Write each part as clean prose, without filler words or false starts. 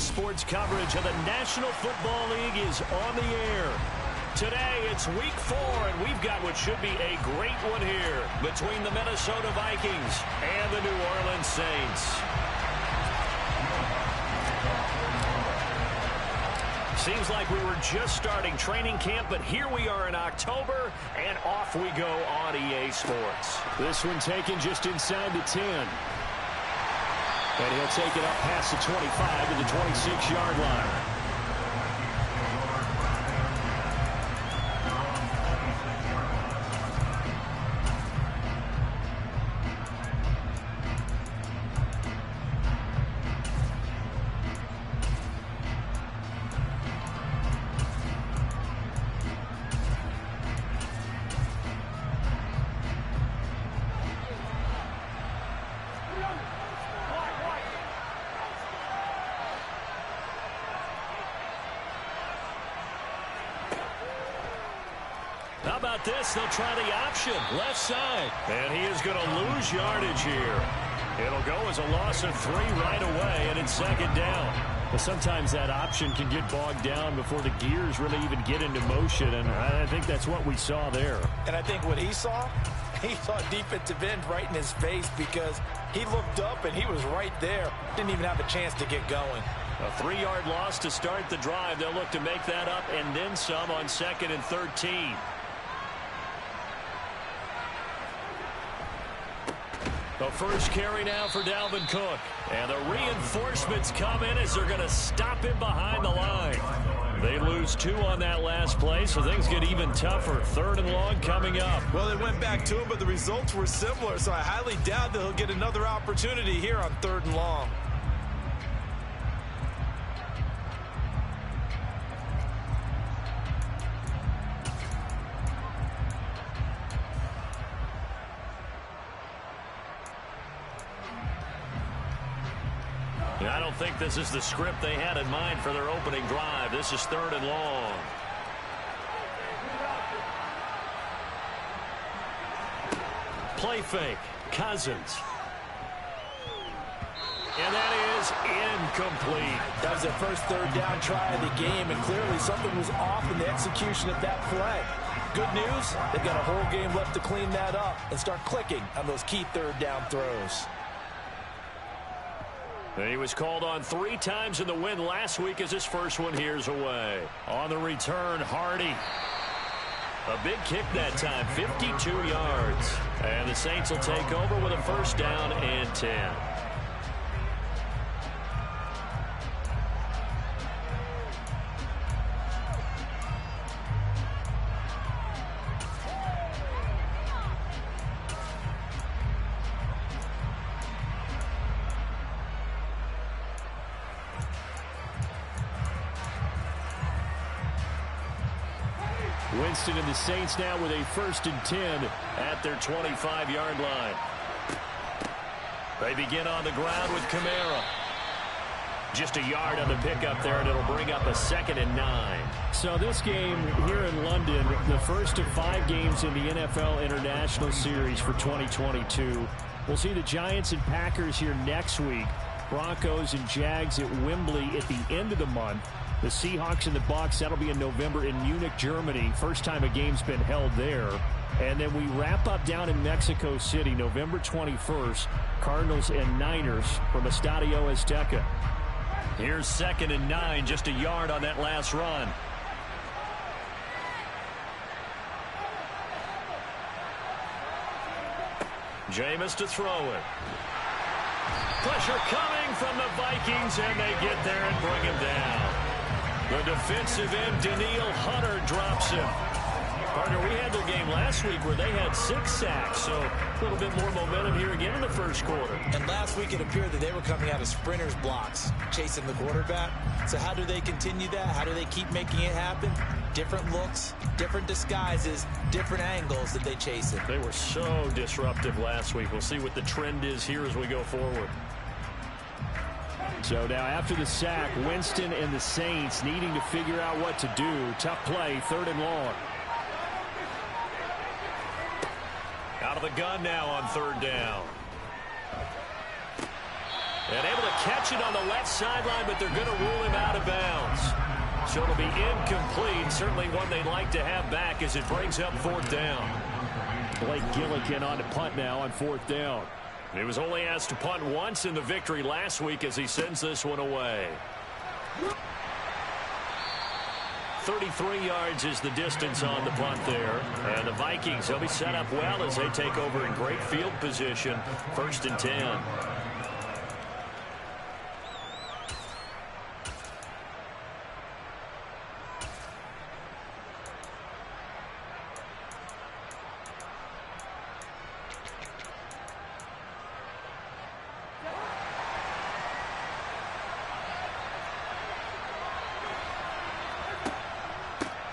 Sports coverage of the National Football League is on the air. Today, it's Week 4, and we've got what should be a great one here between the Minnesota Vikings and the New Orleans Saints. Seems like we were just starting training camp, but here we are in October, and off we go on EA Sports. This one taken just inside the 10. And he'll take it up past the 25 to the 26-yard line. How about this? They'll try the option, left side. And he is going to lose yardage here. It'll go as a loss of 3 right away, and it's second down. Well, sometimes that option can get bogged down before the gears really even get into motion, and I think that's what we saw there. And I think what he saw defensive end right in his face because he looked up and he was right there. Didn't even have a chance to get going. A 3-yard loss to start the drive. They'll look to make that up and then some on 2nd and 13. The first carry now for Dalvin Cook. And the reinforcements come in as they're going to stop him behind the line. They lose 2 on that last play, so things get even tougher. 3rd and long coming up. Well, they went back to him, but the results were similar, so I highly doubt that he'll get another opportunity here on 3rd and long. I don't think this is the script they had in mind for their opening drive. This is 3rd and long. Play fake. Cousins. And that is incomplete. That was their first 3rd down try of the game, and clearly something was off in the execution of that play. Good news, they've got a whole game left to clean that up and start clicking on those key 3rd down throws. He was called on 3 times in the win last week as his first one here's away. On the return, Hardy. A big kick that time, 52 yards. And the Saints will take over with a 1st down and 10. Winston and the Saints now with a 1st and 10 at their 25-yard line. They begin on the ground with Kamara. Just a yard on the pickup there, and it'll bring up a 2nd and 9. So this game here in London, the first of 5 games in the NFL International Series for 2022. We'll see the Giants and Packers here next week. Broncos and Jags at Wembley at the end of the month. The Seahawks and the Bucs, that'll be in November in Munich, Germany. First time a game's been held there. And then we wrap up down in Mexico City, November 21st. Cardinals and Niners from Estadio Azteca. Here's 2nd and 9, just a yard on that last run. Jameis to throw it. Pressure coming from the Vikings, and they get there and bring him down. The defensive end, Danielle Hunter, drops him. Partner, we had their game last week where they had 6 sacks, so a little bit more momentum here again in the first quarter. And last week it appeared that they were coming out of sprinters blocks, chasing the quarterback. So how do they continue that? How do they keep making it happen? Different looks, different disguises, different angles that they chase it. They were so disruptive last week. We'll see what the trend is here as we go forward. So now after the sack, Winston and the Saints needing to figure out what to do. Tough play, 3rd and long. Out of the gun now on 3rd down. And able to catch it on the left sideline, but they're going to rule him out of bounds. So it'll be incomplete. Certainly one they'd like to have back as it brings up fourth down. Blake Gillikin on to punt now on fourth down. He was only asked to punt once in the victory last week as he sends this one away. 33 yards is the distance on the punt there. And the Vikings, they'll be set up well as they take over in great field position. 1st and 10.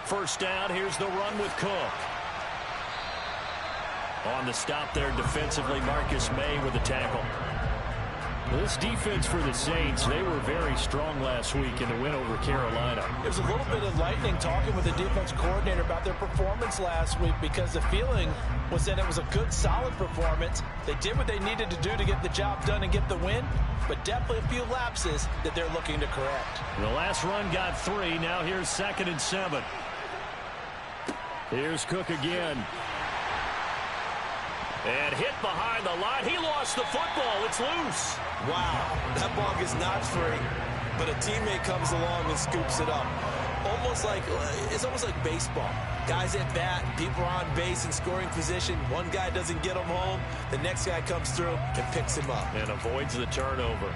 First down, here's the run with Cook. On the stop there defensively, Marcus May with the tackle. This defense for the Saints, they were very strong last week in the win over Carolina. There's a little bit of lightning talking with the defense coordinator about their performance last week because the feeling was that it was a good, solid performance. They did what they needed to do to get the job done and get the win, but definitely a few lapses that they're looking to correct. The last run got 3. Now here's 2nd and 7. Here's Cook again. And hit behind the line. He lost the football. It's loose. Wow, that ball is not free, but a teammate comes along and scoops it up. It's almost like baseball. Guys at bat, people are on base in scoring position. One guy doesn't get him home. The next guy comes through and picks him up. And avoids the turnover.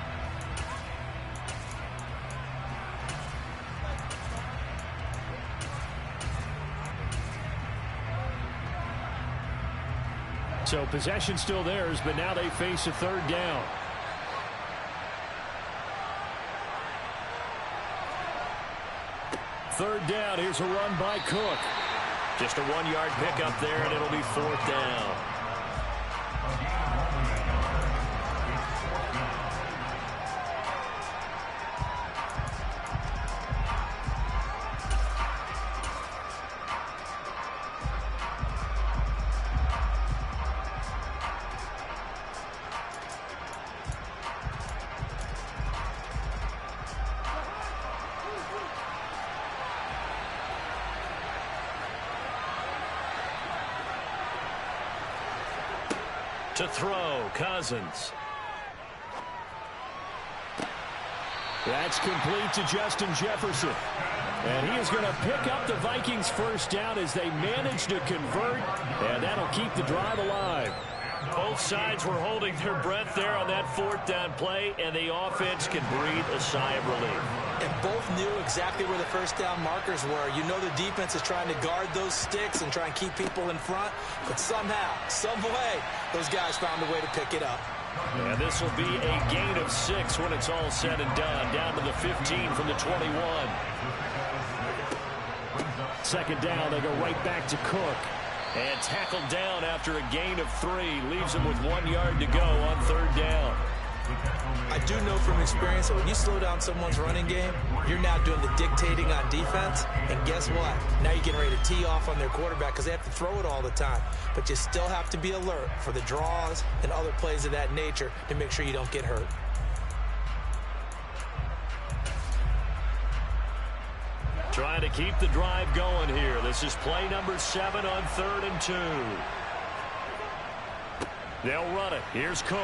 So possession still theirs, but now they face a 3rd down. Third down, here's a run by Cook. Just a 1-yard pickup there, and it'll be 4th down. To throw, Cousins. That's complete to Justin Jefferson. And he is going to pick up the Vikings' first down as they manage to convert, and that'll keep the drive alive. Both sides were holding their breath there on that 4th down play, and the offense can breathe a sigh of relief. And both knew exactly where the first down markers were. You know the defense is trying to guard those sticks and try and keep people in front, but somehow, some way, those guys found a way to pick it up. And this will be a gain of 6 when it's all said and done, down to the 15 from the 21. 2nd down, they go right back to Cook. And tackled down after a gain of 3. Leaves him with 1 yard to go on 3rd down. I do know from experience that when you slow down someone's running game, you're now doing the dictating on defense. And guess what? Now you're getting ready to tee off on their quarterback because they have to throw it all the time. But you still have to be alert for the draws and other plays of that nature to make sure you don't get hurt. Trying to keep the drive going here. This is play number 7 on 3rd and 2. They'll run it. Here's Cook.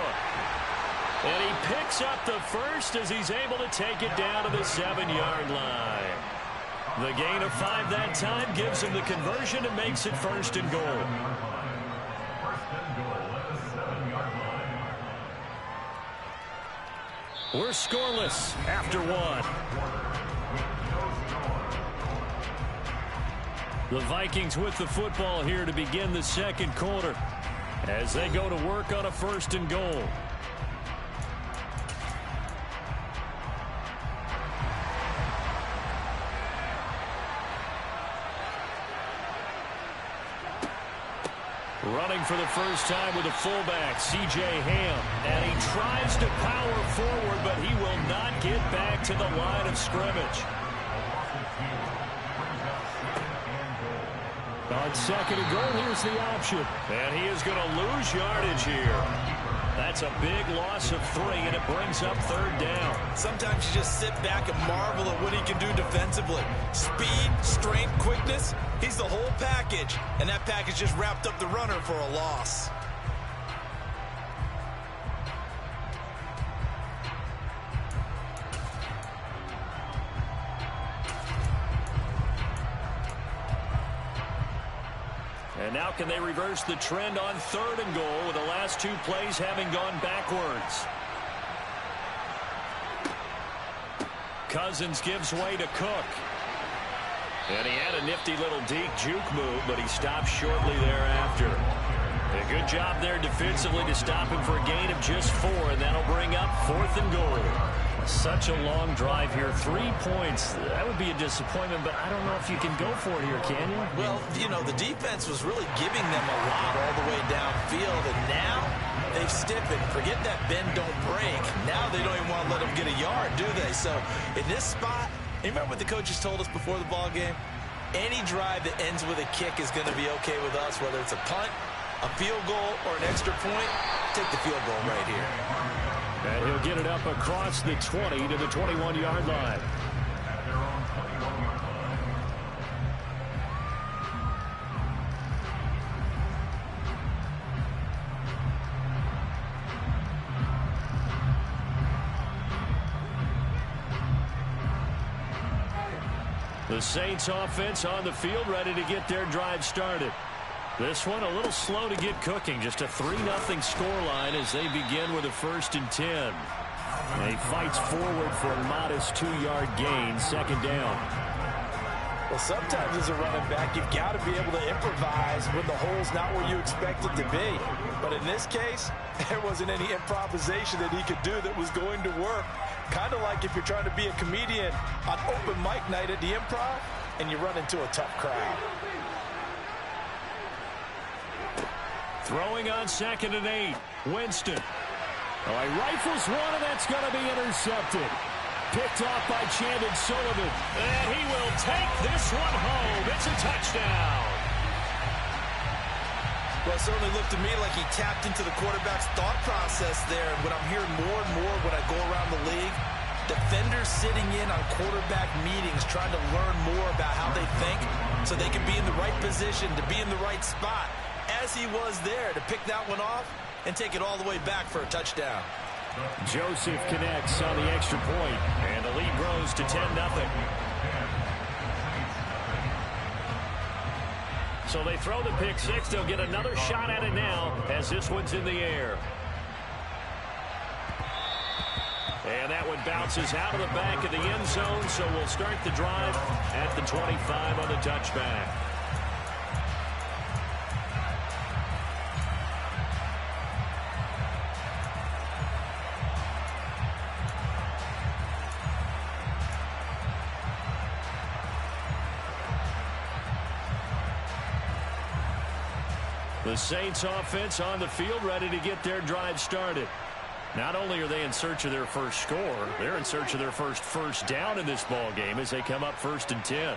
And he picks up the first as he's able to take it down to the 7-yard line. The gain of 5 that time gives him the conversion and makes it 1st and goal. We're scoreless after 1. The Vikings with the football here to begin the 2nd quarter as they go to work on a 1st and goal. Running for the first time with a fullback, C.J. Ham. And he tries to power forward, but he will not get back to the line of scrimmage. On 2nd and goal, here's the option. And he is going to lose yardage here. That's a big loss of 3, and it brings up 3rd down. Sometimes you just sit back and marvel at what he can do defensively. Speed, strength, quickness, he's the whole package. And that package just wrapped up the runner for a loss. And now can they reverse the trend on 3rd and goal with the last 2 plays having gone backwards? Cousins gives way to Cook. And he had a nifty little deep juke move, but he stopped shortly thereafter. A good job there defensively to stop him for a gain of just 4, and that'll bring up 4th and goal. Such a long drive here. 3 points. That would be a disappointment, but I don't know if you can go for it here, can you? Well, you know, the defense was really giving them a lot all the way downfield, and now they've stiffened. Forget that bend, don't break. Now they don't even want to let them get a yard, do they? So in this spot, you remember what the coaches told us before the ball game? Any drive that ends with a kick is going to be okay with us, whether it's a punt, a field goal, or an extra point. Take the field goal right here. And he'll get it up across the 20 to the 21-yard line. The Saints offense on the field ready to get their drive started. This one a little slow to get cooking. Just a 3-0 scoreline as they begin with a 1st and 10. And he fights forward for a modest 2-yard gain, 2nd down. Well, sometimes as a running back, you've got to be able to improvise when the hole's not where you expect it to be. But in this case, there wasn't any improvisation that he could do that was going to work. Kind of like if you're trying to be a comedian on open mic night at the Improv and you run into a tough crowd. Throwing on 2nd and 8. Winston. Oh, he rifles one, and that's going to be intercepted. Picked off by Chandon Sullivan. And he will take this one home. It's a touchdown. Well, it certainly looked to me like he tapped into the quarterback's thought process there. And what I'm hearing more and more when I go around the league, defenders sitting in on quarterback meetings trying to learn more about how they think so they can be in the right position to be in the right spot, as he was there to pick that one off and take it all the way back for a touchdown. Joseph connects on the extra point, and the lead grows to 10-0. So they throw the pick 6. They'll get another shot at it now as this one's in the air. And that one bounces out of the back of the end zone, so we'll start the drive at the 25 on the touchback. The Saints offense on the field ready to get their drive started. Not only are they in search of their first score, they're in search of their first down in this ball game as they come up 1st and 10.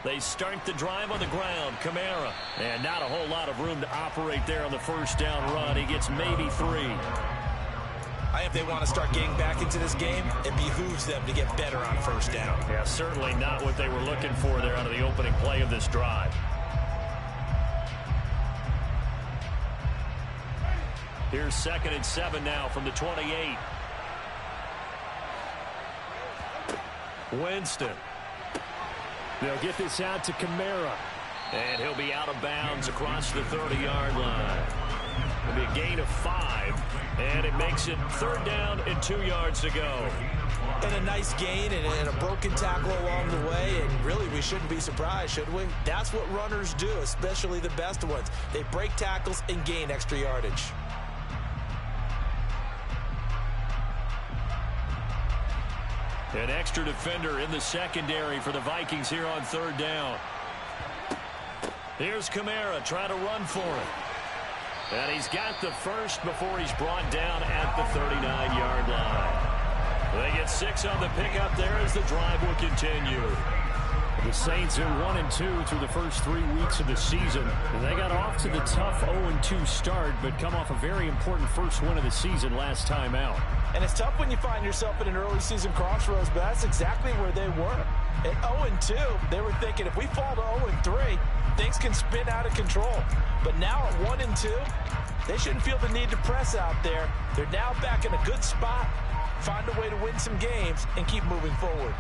They start the drive on the ground. Kamara. And not a whole lot of room to operate there on the 1st down run. He gets maybe 3. If they want to start getting back into this game, it behooves them to get better on 1st down. Yeah, certainly not what they were looking for there out of the opening play of this drive. Here's 2nd and 7 now from the 28. Winston. They'll get this out to Kamara. And he'll be out of bounds across the 30-yard line. It'll be a gain of 5, and it makes it 3rd down and 2 yards to go. And a nice gain and a broken tackle along the way, and really we shouldn't be surprised, should we? That's what runners do, especially the best ones. They break tackles and gain extra yardage. An extra defender in the secondary for the Vikings here on 3rd down. Here's Kamara trying to run for it. And he's got the first before he's brought down at the 39-yard line. They get 6 on the pickup there as the drive will continue. The Saints are 1-2 through the first 3 weeks of the season. And they got off to the tough 0-2 start, but come off a very important first win of the season last time out. And it's tough when you find yourself at an early season crossroads, but that's exactly where they were. At 0-2, they were thinking if we fall to 0-3, things can spin out of control. But now at 1-2, they shouldn't feel the need to press out there. They're now back in a good spot, find a way to win some games, and keep moving forward.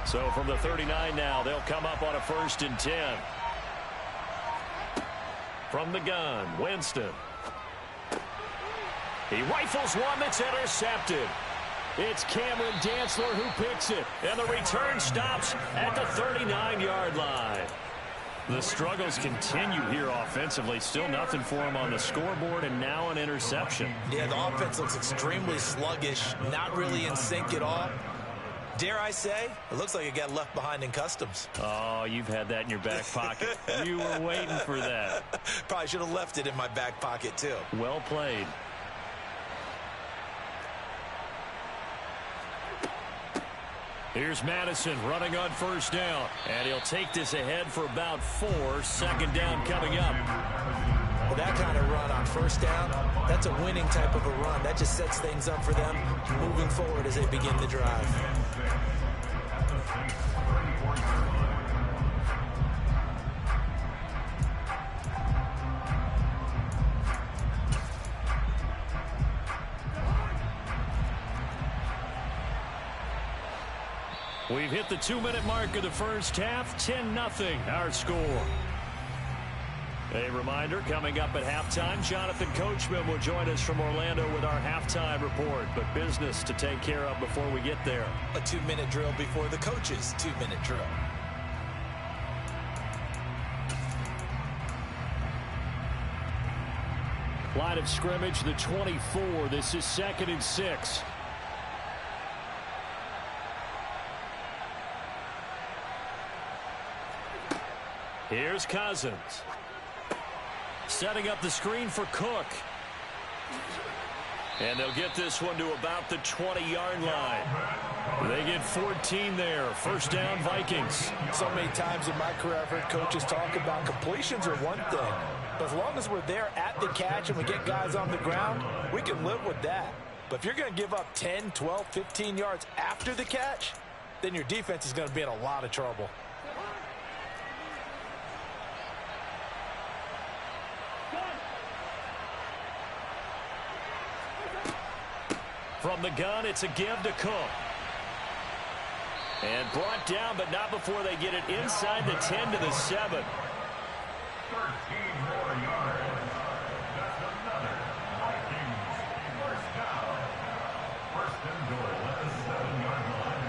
So from the 39 now, they'll come up on a 1st and 10. From the gun, Winston. He rifles one that's intercepted. It's Cameron Dantzler who picks it. And the return stops at the 39-yard line. The struggles continue here offensively. Still nothing for him on the scoreboard, and now an interception. Yeah, the offense looks extremely sluggish, not really in sync at all. Dare I say, it looks like it got left behind in customs. Oh, you've had that in your back pocket. You were waiting for that. Probably should have left it in my back pocket, too. Well played. Here's Madison running on 1st down. And he'll take this ahead for about 4. 2nd down coming up. Well, that kind of run on 1st down, that's a winning type of a run. That just sets things up for them moving forward as they begin the drive. We've hit the 2-minute mark of the first half. 10-0 our score. A reminder, coming up at halftime, Jonathan Coachman will join us from Orlando with our halftime report. But business to take care of before we get there. A 2-minute drill before the coach's 2-minute drill. Line of scrimmage, the 24. This is 2nd and 6. Here's Cousins. Setting up the screen for Cook. And they'll get this one to about the 20-yard line. They get 14 there. 1st down, Vikings. So many times in my career, I've heard coaches talk about completions are one thing. But as long as we're there at the catch and we get guys on the ground, we can live with that. But if you're going to give up 10, 12, 15 yards after the catch, then your defense is going to be in a lot of trouble. From the gun, it's a give to Cook. And brought down, but not before they get it inside the 10 to the 7. 13 more yards. That's another Vikings 1st down. 1st and goal at the 7-yard line.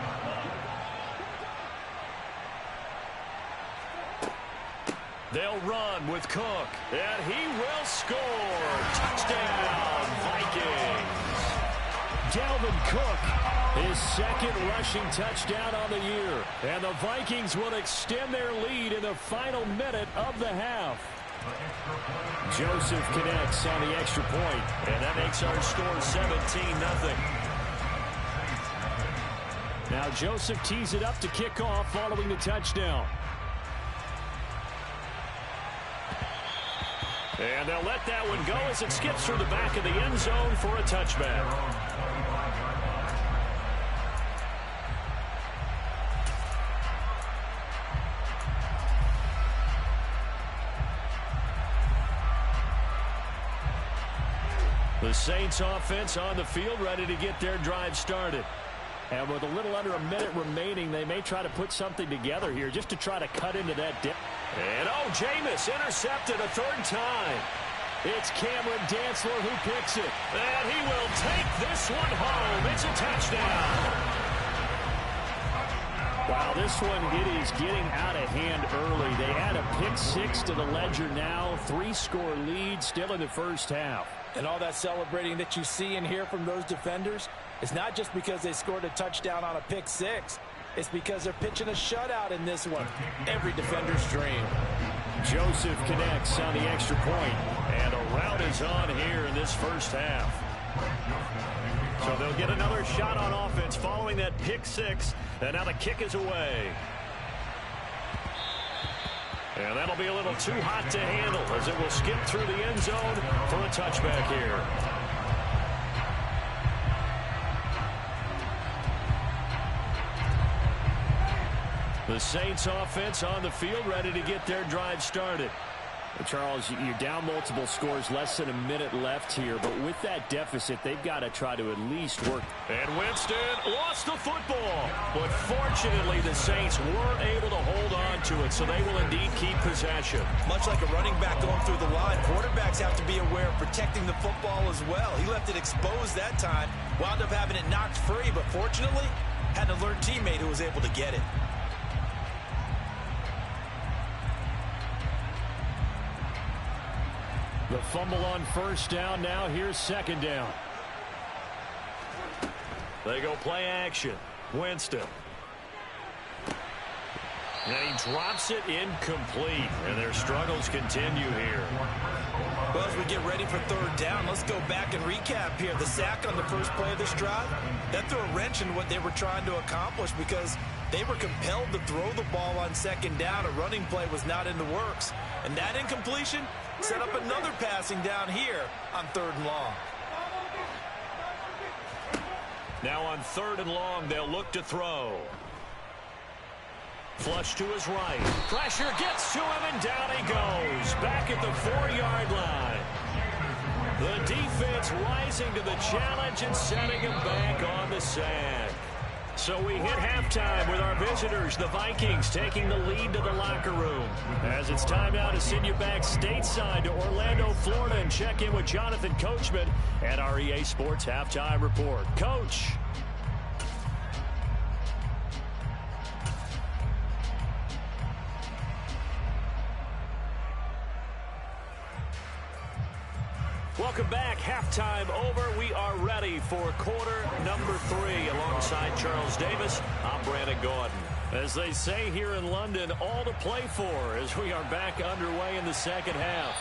They'll run with Cook, and he will score. Touchdown, Vikings. Dalvin Cook, his 2nd rushing touchdown on the year. And the Vikings will extend their lead in the final minute of the half. Joseph connects on the extra point, and that makes our score 17-0. Now Joseph tees it up to kick off following the touchdown. And they'll let that one go as it skips through the back of the end zone for a touchback. The Saints offense on the field ready to get their drive started. And with a little under a minute remaining, they may try to put something together here just to try to cut into that dip. And Jameis intercepted a 3rd time. It's Cameron Dantzler who picks it. And he will take this one home. It's a touchdown. Wow, this one, it is getting out of hand early. They add a pick 6 to the ledger now. 3-score lead still in the first half. And all that celebrating that you see and hear from those defenders is not just because they scored a touchdown on a pick 6. It's because they're pitching a shutout in this one. Every defender's dream. Joseph connects on the extra point. And a rout is on here in this first half. So they'll get another shot on offense following that pick six. And now the kick is away. And that'll be a little too hot to handle as it will skip through the end zone for a touchback here. The Saints offense on the field ready to get their drive started. Charles, you're down multiple scores, less than a minute left here, but with that deficit, they've got to try to at least work. And Winston lost the football, but fortunately the Saints weren't able to hold on to it, so they will indeed keep possession. Much like a running back going through the line, quarterbacks have to be aware of protecting the football as well. He left it exposed that time, wound up having it knocked free, but fortunately had an alert teammate who was able to get it. The fumble on first down. Now here's second down. They go play action. Winston. And he drops it incomplete. And their struggles continue here. Well, as we get ready for third down, let's go back and recap here. The sack on the first play of this drive, that threw a wrench in what they were trying to accomplish because they were compelled to throw the ball on second down. A running play was not in the works. And that incompletion set up another passing down here on third and long. Now on third and long, they'll look to throw. Flush to his right. Pressure gets to him, and down he goes. Back at the 4-yard line. The defense rising to the challenge and setting him back on the sack. So we hit halftime with our visitors, the Vikings, taking the lead to the locker room. As it's time now to send you back stateside to Orlando, Florida, and check in with Jonathan Coachman at our EA Sports Halftime Report. Coach. Welcome back. Halftime over. We are ready for quarter number 3. Alongside Charles Davis, I'm Brandon Gordon. As they say here in London, all to play for as we are back underway in the second half.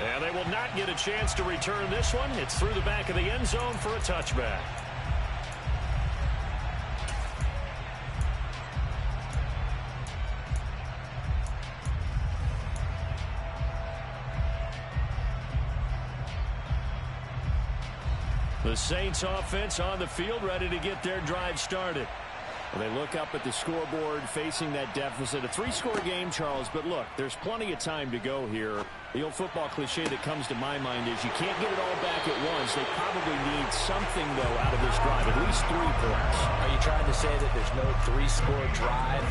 And they will not get a chance to return this one. It's through the back of the end zone for a touchback. The Saints offense on the field ready to get their drive started. Well, they look up at the scoreboard facing that deficit. A 3-score game, Charles, but look, there's plenty of time to go here. The old football cliche that comes to my mind is you can't get it all back at once. They probably need something, though, out of this drive, at least 3 points. Are you trying to say that there's no 3-score drive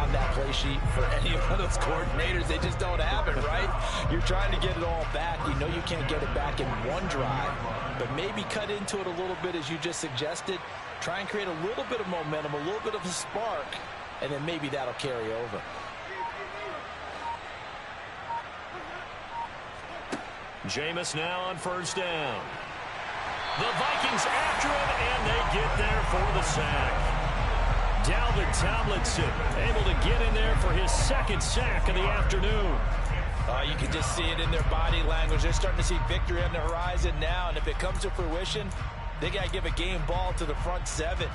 on that play sheet for any of those coordinators? They just don't have it, right? You're trying to get it all back. You know you can't get it back in one drive, but maybe cut into it a little bit as you just suggested. Try and create a little bit of momentum, a little bit of a spark, and then maybe that'll carry over. Jameis now on first down. The Vikings after him, and they get there for the sack. Dalvin Tomlinson able to get in there for his second sack of the afternoon. You can just see it in their body language. They're starting to see victory on the horizon now, and if it comes to fruition, they got to give a game ball to the front 7.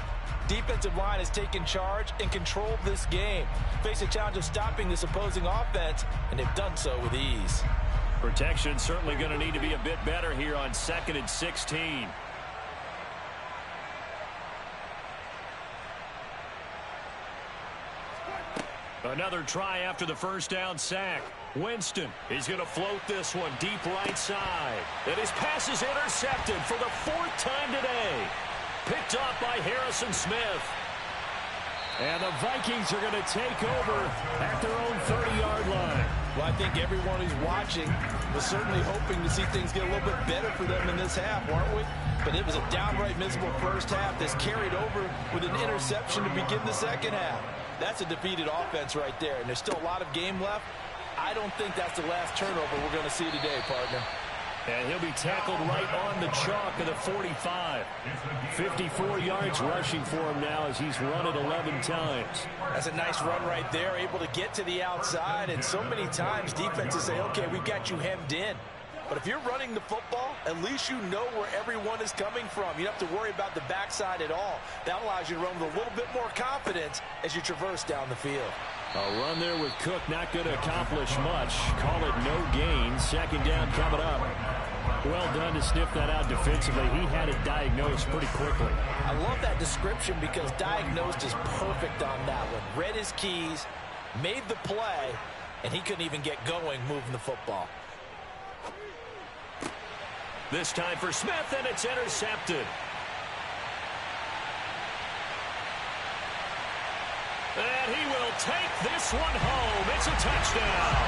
Defensive line has taken charge and controlled this game. Face a challenge of stopping this opposing offense, and they've done so with ease. Protection certainly going to need to be a bit better here on 2nd and 16. Another try after the first down sack. Winston, he's going to float this one deep right side. And his pass is intercepted for the 4th time today. Picked off by Harrison Smith. And the Vikings are going to take over at their own 30-yard line. Well, I think everyone who's watching was certainly hoping to see things get a little bit better for them in this half, weren't we? But it was a downright miserable first half that's carried over with an interception to begin the second half. That's a defeated offense right there, and there's still a lot of game left. I don't think that's the last turnover we're going to see today, partner. And he'll be tackled right on the chalk of the 45. 54 yards rushing for him now as he's run it 11 times. That's a nice run right there, able to get to the outside. And so many times defenses say, okay, we've got you hemmed in. But if you're running the football, at least you know where everyone is coming from. You don't have to worry about the backside at all. That allows you to run with a little bit more confidence as you traverse down the field. A run there with Cook, not going to accomplish much. Call it no gain. Second down coming up. Well done to sniff that out defensively. He had it diagnosed pretty quickly. I love that description because diagnosed is perfect on that one. Read his keys, made the play, and he couldn't even get going moving the football. This time for Smith, and it's intercepted. And he will take this one home. It's a touchdown.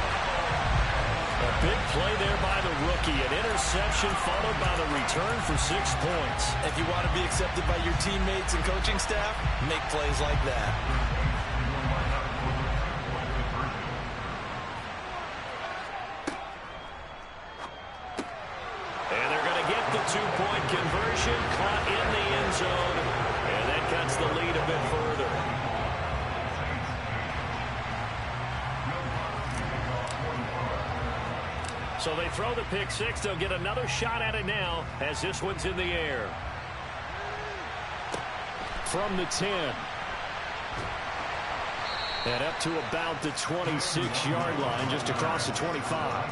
A big play there by the rookie. An interception followed by the return for 6 points. If you want to be accepted by your teammates and coaching staff, make plays like that. And they're going to get the 2-point conversion, caught in the end zone, and that cuts the lead a bit further. So they throw the pick six. They'll get another shot at it now as this one's in the air. From the 10. And up to about the 26-yard line, just across the 25.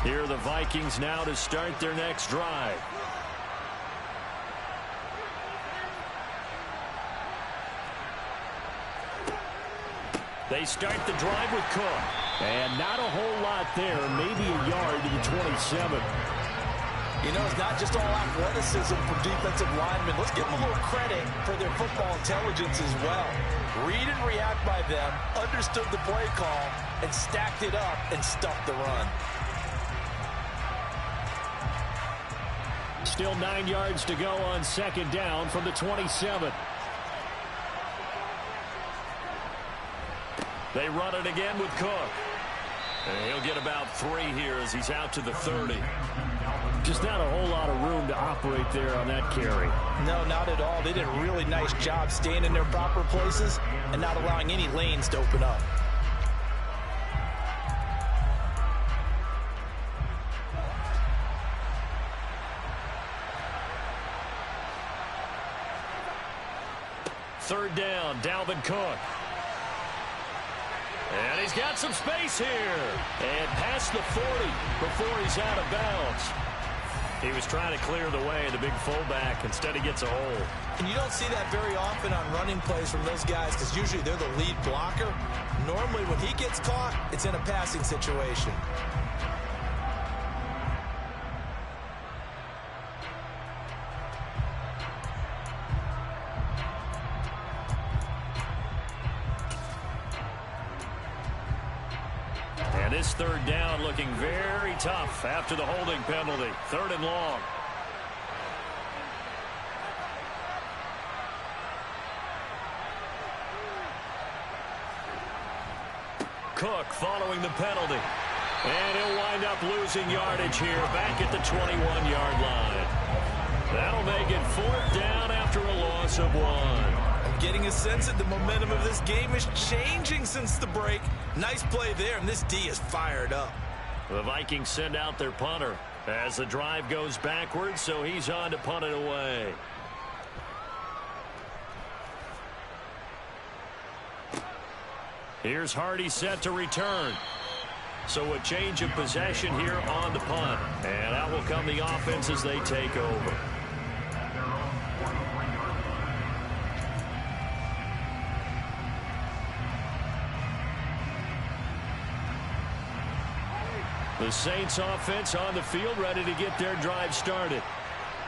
Here are the Vikings now to start their next drive. They start the drive with Cook. And not a whole lot there, maybe a yard to the 27. You know, it's not just all athleticism from defensive linemen. Let's give them a little credit for their football intelligence as well. Read and react by them, understood the play call, and stacked it up and stuffed the run. Still 9 yards to go on second down from the 27. They run it again with Cook. And he'll get about 3 here as he's out to the 30. Just not a whole lot of room to operate there on that carry. No, not at all. They did a really nice job staying in their proper places and not allowing any lanes to open up. Third down, Dalvin Cook. And he's got some space here. And past the 40 before he's out of bounds. He was trying to clear the way, the big fullback. Instead, he gets a hole. And you don't see that very often on running plays from those guys because usually they're the lead blocker. Normally, when he gets caught, it's in a passing situation. And this third down looking very tough after the holding penalty. Third and long. Cook following the penalty. And he'll wind up losing yardage here back at the 21-yard line. That'll make it fourth down after a loss of 1. I'm getting a sense that the momentum of this game is changing since the break. Nice play there, and this D is fired up. The Vikings send out their punter as the drive goes backwards, so he's on to punt it away. Here's Hardy set to return. So a change of possession here on the punt. And out will come the offense as they take over. The Saints offense on the field, ready to get their drive started.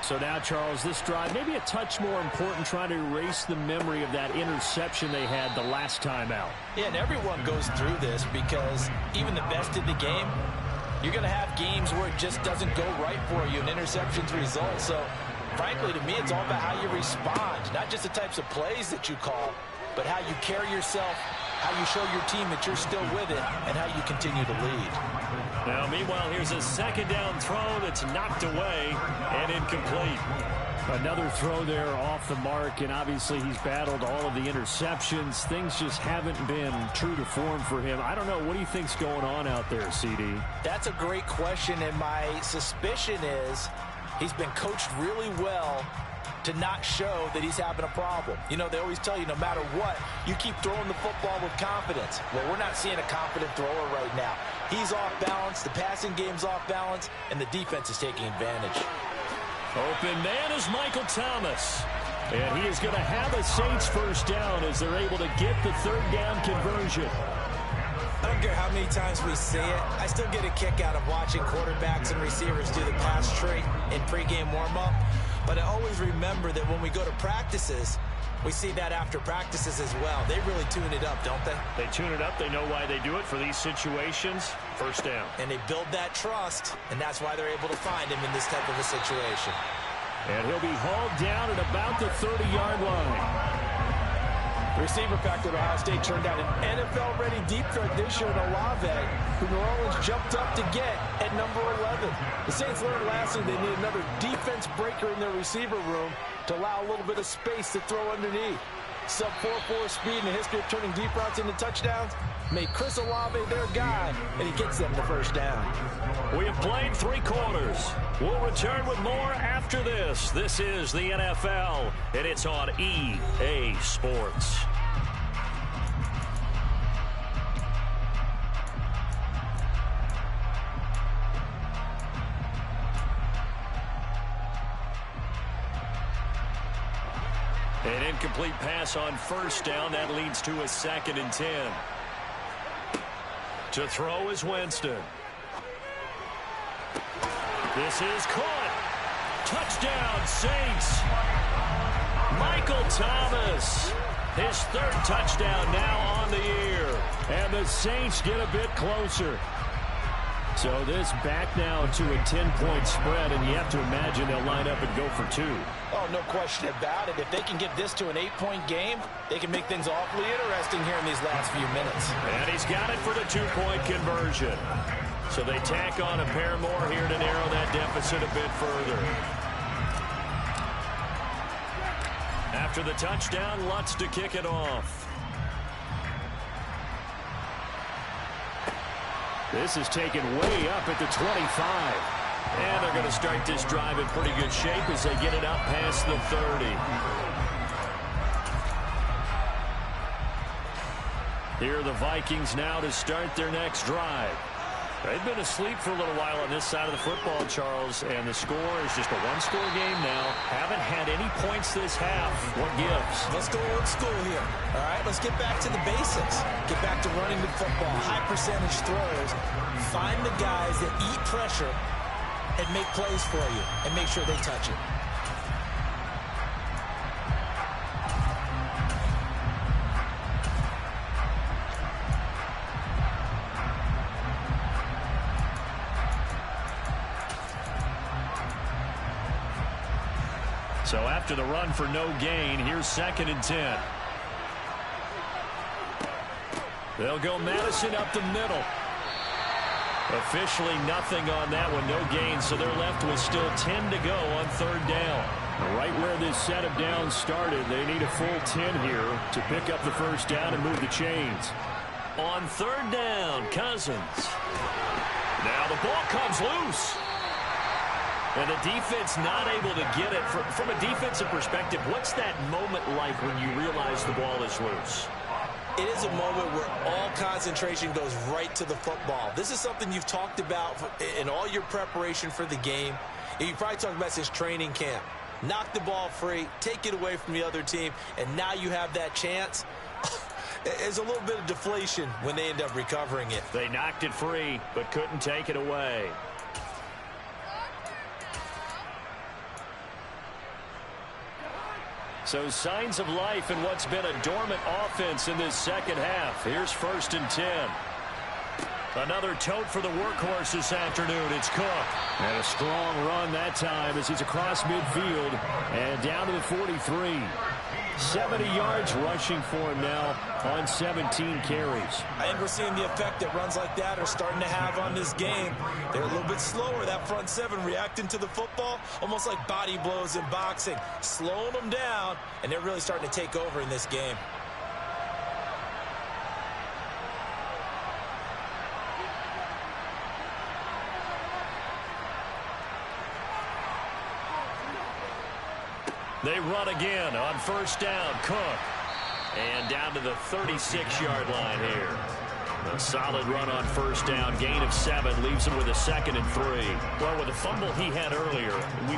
So now, Charles, this drive maybe a touch more important, trying to erase the memory of that interception they had the last time out. Yeah, and everyone goes through this because even the best in the game, you're going to have games where it just doesn't go right for you, and interceptions result. So, frankly, to me, it's all about how you respond, not just the types of plays that you call, but how you carry yourself how you show your team that you're still with it, and how you continue to lead. Now, meanwhile, here's a second down throw that's knocked away and incomplete. Another throw there off the mark, and obviously he's battled all of the interceptions. Things just haven't been true to form for him. I don't know. What do you think's going on out there, CD? That's a great question, and my suspicion is he's been coached really well to not show that he's having a problem. You know, they always tell you no matter what, you keep throwing the football with confidence. Well, we're not seeing a confident thrower right now. He's off balance, the passing game's off balance, and the defense is taking advantage. Open man is Michael Thomas. And he is going to have a Saints first down as they're able to get the third down conversion. I don't care how many times we see it. I still get a kick out of watching quarterbacks and receivers do the pass trait in pregame warm-up. But I always remember that when we go to practices, we see that after practices as well. They really tune it up, don't they? They tune it up. They know why they do it for these situations. First down. And they build that trust, and that's why they're able to find him in this type of a situation. And he'll be hauled down at about the 30-yard line. The receiver back at Ohio State turned out an NFL-ready deep threat this year in Olave, who New Orleans jumped up to get at number 11. The Saints learned last year they need another defense breaker in their receiver room to allow a little bit of space to throw underneath. Sub 4.4 speed and a history of turning deep routes into touchdowns made Chris Olave their guy, and he gets them the first down. We have played 3 quarters. We'll return with more after this. This is the NFL, and it's on EA Sports. An incomplete pass on first down. That leads to a 2nd and 10. To throw is Winston. This is caught. Touchdown, Saints. Michael Thomas. His 3rd touchdown now on the year. And the Saints get a bit closer. So this back now to a 10-point spread, and you have to imagine they'll line up and go for 2. Oh, no question about it. If they can get this to an 8-point game, they can make things awfully interesting here in these last few minutes. And he's got it for the 2-point conversion. So they tack on a pair more here to narrow that deficit a bit further. After the touchdown, Lutz to kick it off. This is taken way up at the 25. And they're going to start this drive in pretty good shape as they get it up past the 30. Here are the Vikings now to start their next drive. They've been asleep for a little while on this side of the football, Charles, and the score is just a 1-score game now. Haven't had any points this half. What gives? Let's go old school here. All right, let's get back to the basics. Get back to running the football, high percentage throws. Find the guys that eat pressure and make plays for you and make sure they touch it. So after the run for no gain, here's 2nd and 10. They'll go Madison up the middle. Officially nothing on that one, no gain, so they're left with still 10 to go on 3rd down. Right where this set of downs started, they need a full 10 here to pick up the first down and move the chains. On 3rd down, Cousins. Now the ball comes loose. And the defense not able to get it. From a defensive perspective, what's that moment like when you realize the ball is loose? It is a moment where all concentration goes right to the football. This is something you've talked about in all your preparation for the game. You probably talked about since training camp. Knock the ball free, take it away from the other team, and now you have that chance. There's a little bit of deflation when they end up recovering it. They knocked it free, but couldn't take it away. So signs of life in what's been a dormant offense in this second half. Here's 1st and 10. Another tote for the workhorse this afternoon. It's Cook. And a strong run that time as he's across midfield and down to the 43. 70 yards rushing for him now on 17 carries. And we're seeing the effect that runs like that are starting to have on this game. They're a little bit slower, that front seven, reacting to the football, almost like body blows in boxing, slowing them down, and they're really starting to take over in this game. They run again on first down. Cook. And down to the 36-yard line here. A solid run on first down. Gain of 7 leaves him with a 2nd and 3. Well, with the fumble he had earlier,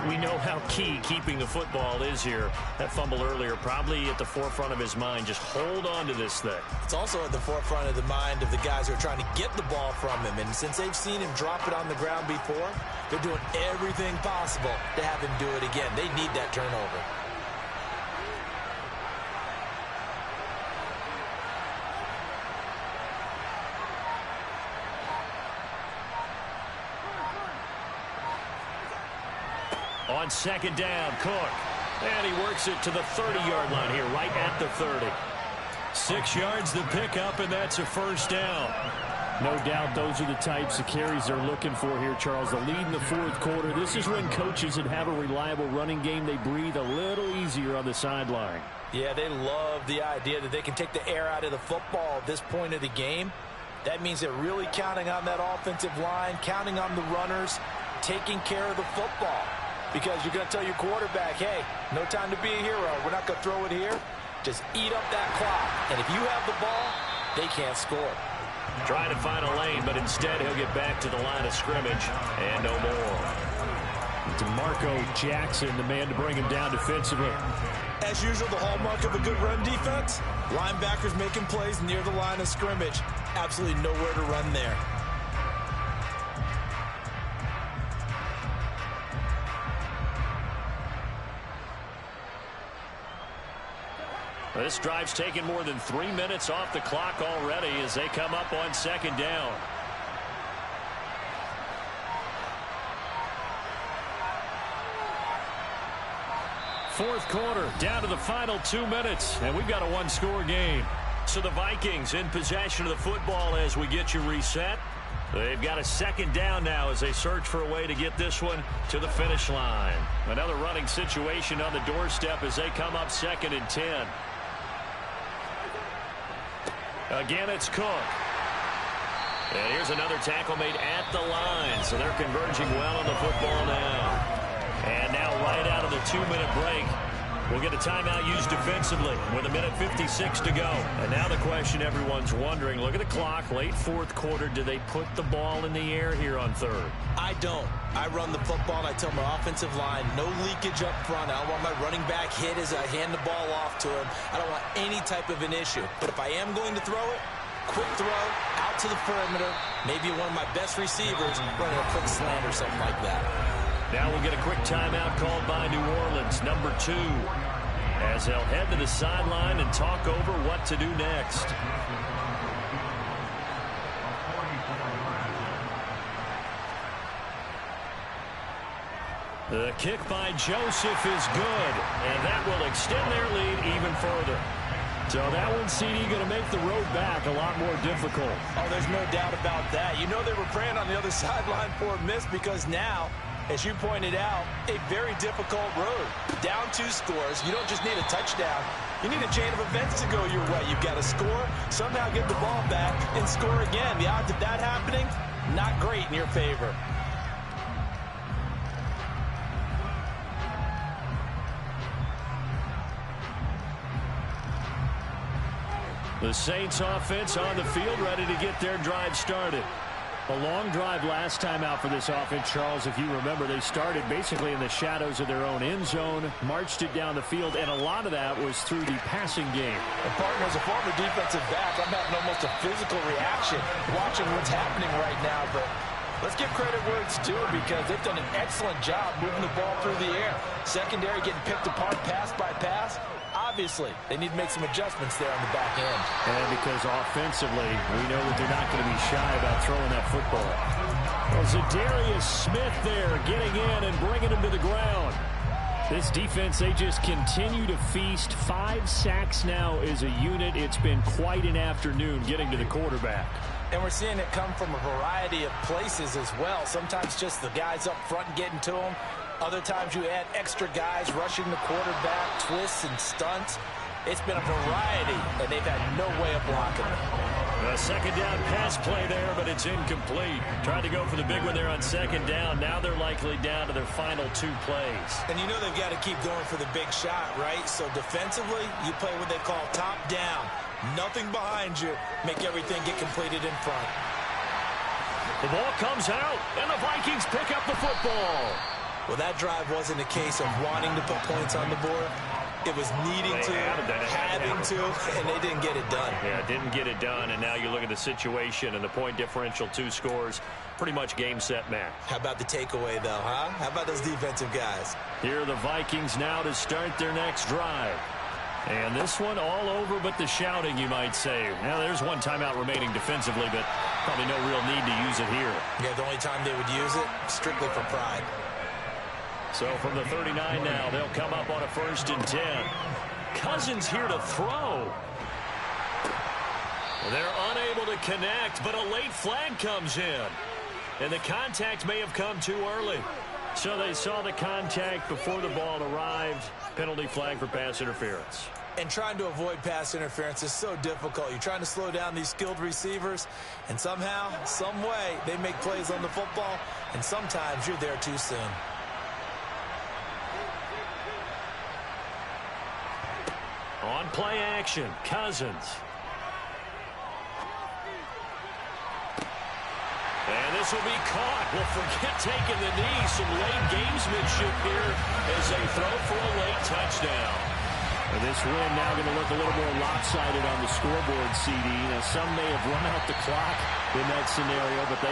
we know how key keeping the football is here. That fumble earlier probably at the forefront of his mind. Just hold on to this thing. It's also at the forefront of the mind of the guys who are trying to get the ball from him. And since they've seen him drop it on the ground before, they're doing everything possible to have him do it again. They need that turnover. On second down, Cook. And he works it to the 30-yard line here, right at the 30. 6 yards the pickup, and that's a first down. No doubt those are the types of carries they're looking for here, Charles. The lead in the fourth quarter. This is when coaches that have a reliable running game, they breathe a little easier on the sideline. Yeah, they love the idea that they can take the air out of the football at this point of the game. That means they're really counting on that offensive line, counting on the runners, taking care of the football. Because you're going to tell your quarterback, hey, no time to be a hero. We're not going to throw it here. Just eat up that clock. And if you have the ball, they can't score. Trying to find a lane, but instead he'll get back to the line of scrimmage and no more. DeMarco Jackson, the man to bring him down defensively. As usual, the hallmark of a good run defense, linebackers making plays near the line of scrimmage. Absolutely nowhere to run there. This drive's taken more than 3 minutes off the clock already as they come up on second down. Fourth quarter, down to the final 2 minutes, and we've got a one-score game. So the Vikings in possession of the football as we get you reset. They've got a second down now as they search for a way to get this one to the finish line. Another running situation on the doorstep as they come up 2nd and 10. Again, it's Cook. And here's another tackle made at the line. So they're converging well on the football now. And now right out of the 2-minute break, we'll get a timeout used defensively with 1:56 to go. And now the question everyone's wondering, look at the clock, late fourth quarter, do they put the ball in the air here on third? I don't. I run the football, and I tell my offensive line, no leakage up front. I don't want my running back hit as I hand the ball off to him. I don't want any type of an issue. But if I am going to throw it, quick throw, out to the perimeter, maybe one of my best receivers running a quick slant or something like that. Now we'll get a quick timeout called by New Orleans, number 2, as they'll head to the sideline and talk over what to do next. The kick by Joseph is good, and that will extend their lead even further. So that one, CD, going to make the road back a lot more difficult. Oh, there's no doubt about that. You know they were praying on the other sideline for a miss because now, as you pointed out, a very difficult road. Down 2 scores. You don't just need a touchdown. You need a chain of events to go your way. You've got to score, somehow get the ball back, and score again. The odds of that happening, not great in your favor. The Saints offense on the field, ready to get their drive started. A long drive last time out for this offense, Charles. If you remember, they started basically in the shadows of their own end zone, marched it down the field, and a lot of that was through the passing game. And partner, as a former defensive back, I'm having almost a physical reaction watching what's happening right now. But let's give credit where it's due because they've done an excellent job moving the ball through the air. Secondary getting picked apart pass by pass. obviously, they need to make some adjustments there on the back end. And because offensively, we know that they're not going to be shy about throwing that football. Well, Zadarius Smith there getting in and bringing him to the ground. This defense, they just continue to feast. 5 sacks now as a unit. It's been quite an afternoon getting to the quarterback. And we're seeing it come from a variety of places as well. Sometimes just the guys up front getting to them. Other times you add extra guys rushing the quarterback, twists and stunts. It's been a variety, and they've had no way of blocking it. A second down pass play there, but it's incomplete. Tried to go for the big one there on second down. Now they're likely down to their final 2 plays. And you know they've got to keep going for the big shot, right? So defensively, you play what they call top down. Nothing behind you. Make everything get completed in front. The ball comes out, and the Vikings pick up the football. Well, that drive wasn't a case of wanting to put points on the board. It was needing to, having to, and they didn't get it done. Yeah, didn't get it done, and now you look at the situation and the point differential, 2 scores, pretty much game, set, match. How about the takeaway, though, huh? How about those defensive guys? Here are the Vikings now to start their next drive. And this one all over but the shouting, you might say. Now, there's one timeout remaining defensively, but probably no real need to use it here. Yeah, the only time they would use it, strictly for pride. So from the 39 now, they'll come up on a 1st and 10. Cousins here to throw. They're unable to connect, but a late flag comes in. And the contact may have come too early. So they saw the contact before the ball arrived. Penalty flag for pass interference. And trying to avoid pass interference is so difficult. You're trying to slow down these skilled receivers, and somehow, some way, they make plays on the football, and sometimes you're there too soon. On play action, Cousins. And this will be caught. Well, forget taking the knee. Some late gamesmanship here as they throw for a late touchdown. And this win now going to look a little more lopsided on the scoreboard, CD. Now, some may have run out the clock in that scenario, but they